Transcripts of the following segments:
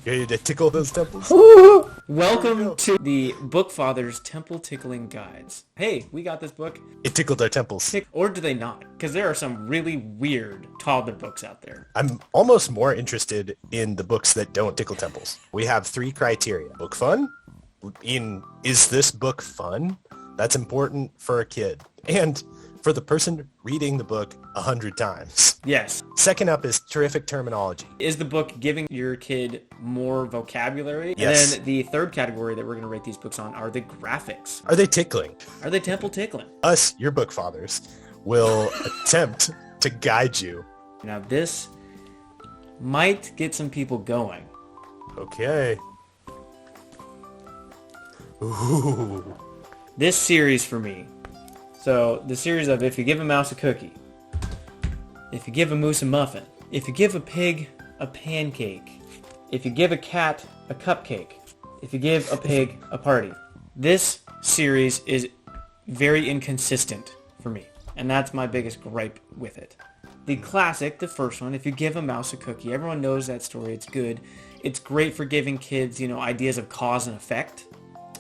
Ready to tickle those temples? Welcome to the Book Father's Temple Tickling Guides. Hey, we got this book. It tickled our temples. Or do they not? Because there are some really weird toddler books out there. I'm almost more interested in the books that don't tickle temples. We have 3 criteria. Book fun? Is this book fun? That's important for a kid. And for the person reading the book 100 times. Yes. Second up is terrific terminology. Is the book giving your kid more vocabulary? Yes. And then the third category that we're going to rate these books on are the graphics. Are they tickling? Are they temple tickling? Us, your book fathers, will attempt to guide you. Now this might get some people going. Okay. Ooh. This series for me. So the series of if you give a mouse a cookie, if you give a moose a muffin, if you give a pig a pancake, if you give a cat a cupcake, if you give a pig a party. This series is very inconsistent for me, and that's my biggest gripe with it. The classic, the first one, if you give a mouse a cookie, everyone knows that story, it's good. It's great for giving kids, ideas of cause and effect.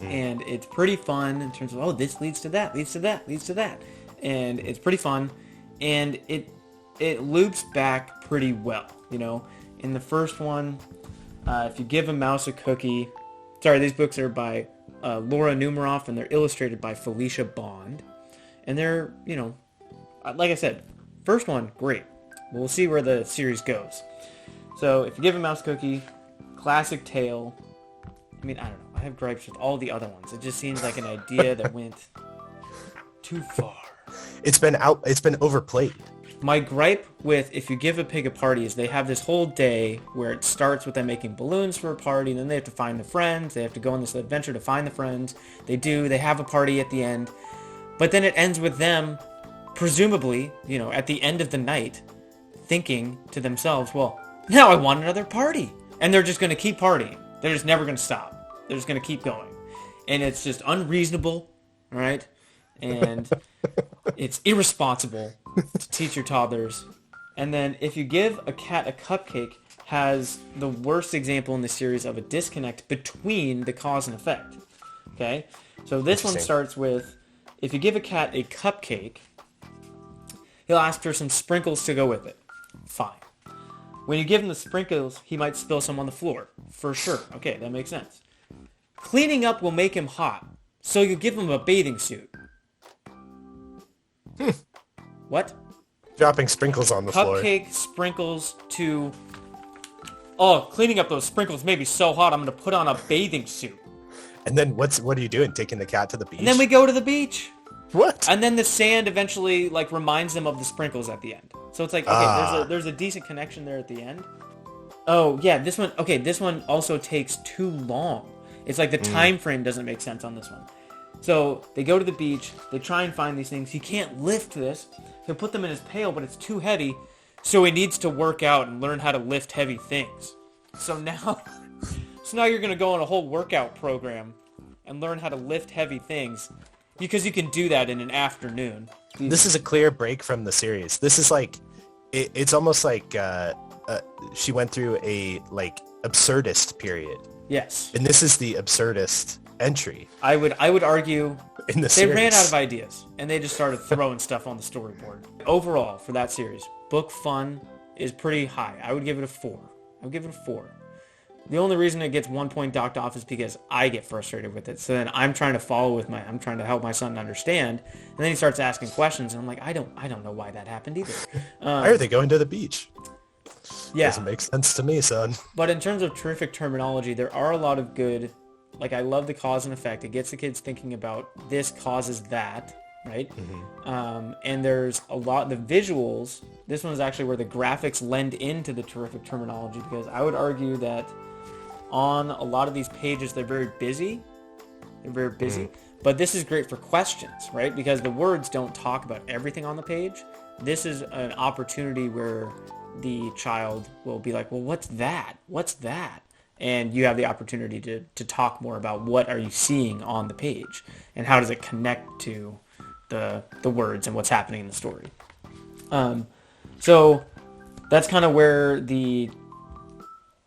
And it's pretty fun in terms of, oh, this leads to that, leads to that, leads to that. And it's pretty fun. And it loops back pretty well, In the first one, if you give a mouse a cookie... Sorry, these books are by Laura Numeroff, and they're illustrated by Felicia Bond. And they're, like I said, first one, great. We'll see where the series goes. So, if you give a mouse a cookie, classic tale... I don't know. I have gripes with all the other ones. It just seems like an idea that went too far. It's been overplayed. My gripe with if you give a pig a party is they have this whole day where it starts with them making balloons for a party, and then they have to find the friends. They have to go on this adventure to find the friends. They have a party at the end. But then it ends with them, presumably, at the end of the night, thinking to themselves, well, now I want another party. And they're just going to keep partying. They're just never going to stop. They're just going to keep going. And it's just unreasonable, right? And it's irresponsible to teach your toddlers. And then if you give a cat a cupcake, has the worst example in the series of a disconnect between the cause and effect. Okay? So this one starts with, if you give a cat a cupcake, he'll ask for some sprinkles to go with it. Fine. When you give him the sprinkles, he might spill some on the floor. For sure. Okay, that makes sense. Cleaning up will make him hot, so you give him a bathing suit. What? Dropping sprinkles on the floor. Cupcake sprinkles to... Oh, cleaning up those sprinkles may be so hot, I'm going to put on a bathing suit. And then what are you doing? Taking the cat to the beach? And then we go to the beach. What? And then the sand eventually reminds them of the sprinkles at the end. So it's like, okay, there's a decent connection there at the end. Oh, yeah, this one also takes too long. It's like the time frame doesn't make sense on this one. So they go to the beach, they try and find these things. He can't lift this. He'll put them in his pail, but it's too heavy. So he needs to work out and learn how to lift heavy things. So now you're going to go on a whole workout program and learn how to lift heavy things. Because you can do that in an afternoon. This is a clear break from the series. This is like, it's almost like she went through a absurdist period. Yes. And this is the absurdist entry. I would argue in the they series. ran out of ideas and they just started throwing stuff on the storyboard. Overall, for that series, book fun is pretty high. I would give it a 4. I would give it a 4. The only reason it gets 1 point docked off is because I get frustrated with it. So then I'm trying to I'm trying to help my son understand, and then he starts asking questions, and I'm like, I don't know why that happened either. Why are they going to the beach? Yeah. Doesn't make sense to me, son. But in terms of terrific terminology, there are a lot of good, I love the cause and effect. It gets the kids thinking about this causes that, right? Mm-hmm. And there's a lot, the visuals, this one is actually where the graphics lend into the terrific terminology, because I would argue that on a lot of these pages, they're very busy. But this is great for questions, right? Because the words don't talk about everything on the page. This is an opportunity where the child will be like, well, what's that? What's that? And you have the opportunity to talk more about what are you seeing on the page and how does it connect to the words and what's happening in the story. So that's kind of where the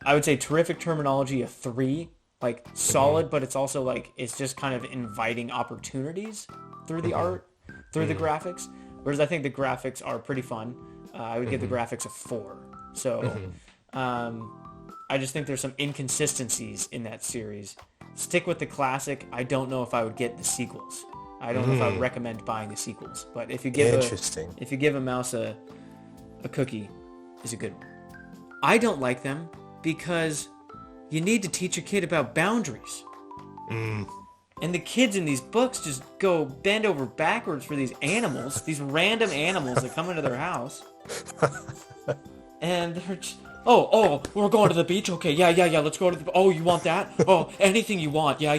I would say terrific terminology, a 3. Like solid, but it's also like it's just kind of inviting opportunities through the art, through the graphics. Whereas I think the graphics are pretty fun. I would give the graphics a 4. So I just think there's some inconsistencies in that series. Stick with the classic. I don't know if I would get the sequels. I don't know if I would recommend buying the sequels. But if you give a mouse a cookie, it's a good one. I don't like them because you need to teach a kid about boundaries. And the kids in these books just go bend over backwards for these animals, these random animals that come into their house. And they're just, oh, we're going to the beach? Okay, yeah, let's go to the... Oh, you want that? Oh, anything you want. Yeah.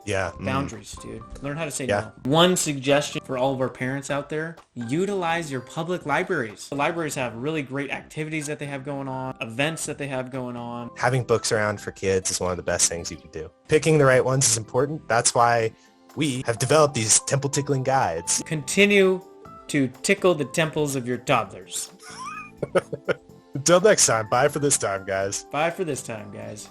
Yeah. Boundaries, dude. Learn how to say no. One suggestion for all of our parents out there, utilize your public libraries. The libraries have really great activities that they have going on, events that they have going on. Having books around for kids is one of the best things you can do. Picking the right ones is important. That's why we have developed these temple tickling guides. Continue to tickle the temples of your toddlers. Until next time, bye for this time, guys. Bye for this time, guys.